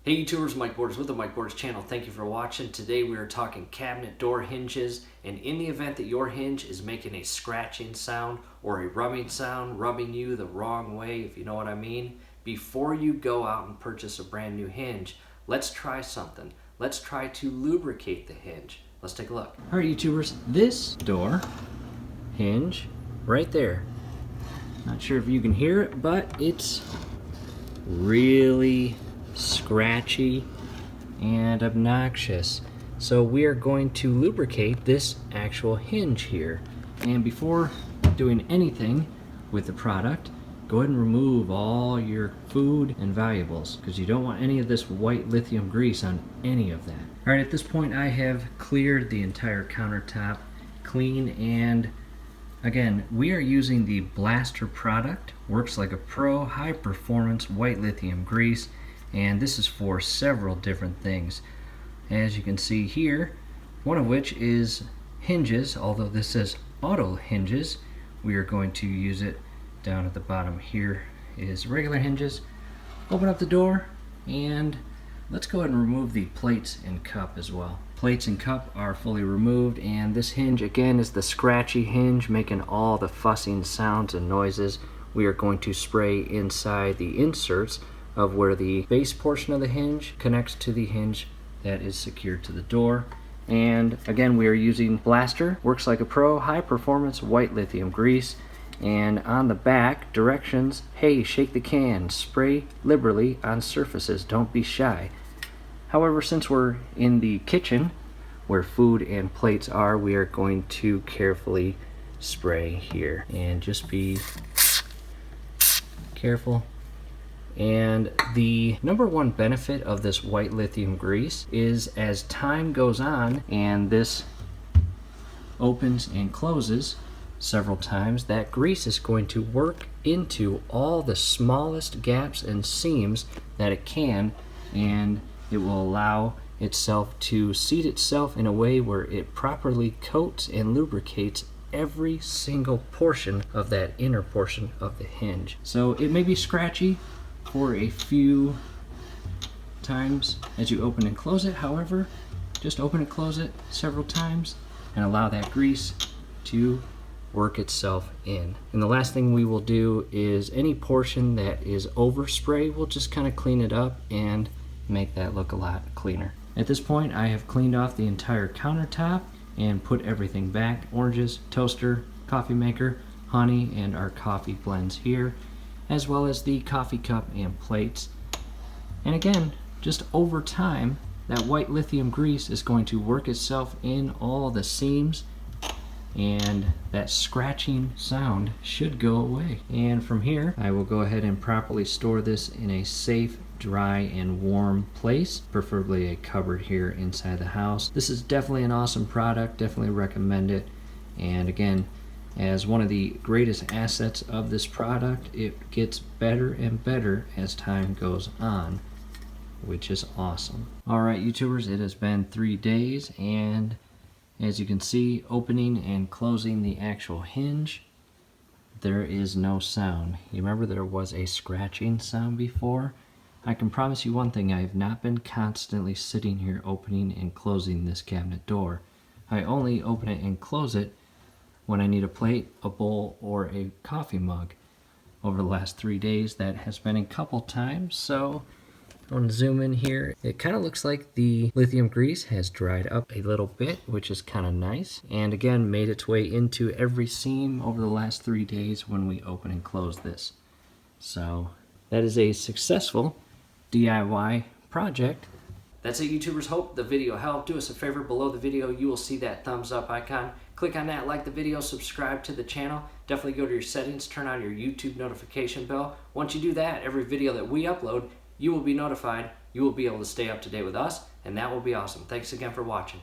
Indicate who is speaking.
Speaker 1: Hey YouTubers, Mike Borders with the Mike Borders channel. Thank you for watching. Today we are talking cabinet door hinges, and in the event that your hinge is making a scratching sound or a rubbing sound, rubbing you the wrong way, if you know what I mean, before you go out and purchase a brand new hinge, let's try something. Let's try to lubricate the hinge. Let's take a look. All right YouTubers, this door hinge right there. Not sure if you can hear it, but it's really scratchy and obnoxious. So we are going to lubricate this actual hinge here. And before doing anything with the product, go ahead and remove all your food and valuables, because you don't want any of this white lithium grease on any of that. All right, at this point I have cleared the entire countertop clean, and again, we are using the Blaster product. Works like a pro, high performance white lithium grease, and this is for several different things, as you can see here, one of which is hinges. Although this says auto hinges, we are going to use it. Down at the bottom here is regular hinges. Open up the door, and let's go ahead and remove the plates and cup as well. Plates and cup are fully removed, and this hinge again is the scratchy hinge, making all the fussing sounds and noises. We are going to spray inside the inserts of where the base portion of the hinge connects to the hinge that is secured to the door. And again, we are using Blaster, works like a pro, high performance white lithium grease. And on the back, directions: hey, shake the can, spray liberally on surfaces, don't be shy. However, since we're in the kitchen where food and plates are, we are going to carefully spray here, and just be careful. And the number one benefit of this white lithium grease is, as time goes on and this opens and closes several times, that grease is going to work into all the smallest gaps and seams that it can, and it will allow itself to seat itself in a way where it properly coats and lubricates every single portion of that inner portion of the hinge. So it may be scratchy for a few times as you open and close it. However, just open and close it several times and allow that grease to work itself in. And the last thing we will do is any portion that is overspray, we'll just kind of clean it up and make that look a lot cleaner. At this point, I have cleaned off the entire countertop and put everything back: oranges, toaster, coffee maker, honey, and our coffee blends here, as well as the coffee cup and plates. And again, just over time, that white lithium grease is going to work itself in all the seams, and that scratching sound should go away. And from here, I will go ahead and properly store this in a safe, dry, and warm place, preferably a cupboard here inside the house. This is definitely an awesome product, definitely recommend it. And again, as one of the greatest assets of this product, it gets better and better as time goes on, which is awesome. Alright YouTubers, it has been 3 days, and as you can see, opening and closing the actual hinge, there is no sound. You remember there was a scratching sound before? I can promise you one thing: I have not been constantly sitting here opening and closing this cabinet door. I only open it and close it when I need a plate, a bowl, or a coffee mug. Over the last 3 days, that has been a couple times. So I want to zoom in here. It kind of looks like the lithium grease has dried up a little bit, which is kind of nice. And again, made its way into every seam over the last 3 days when we open and close this. So that is a successful DIY project. That's it YouTubers, hope the video helped. Do us a favor, below the video you will see that thumbs up icon. Click on that, like the video, subscribe to the channel. Definitely go to your settings, turn on your YouTube notification bell. Once you do that, every video that we upload, you will be notified. You will be able to stay up to date with us, and that will be awesome. Thanks again for watching.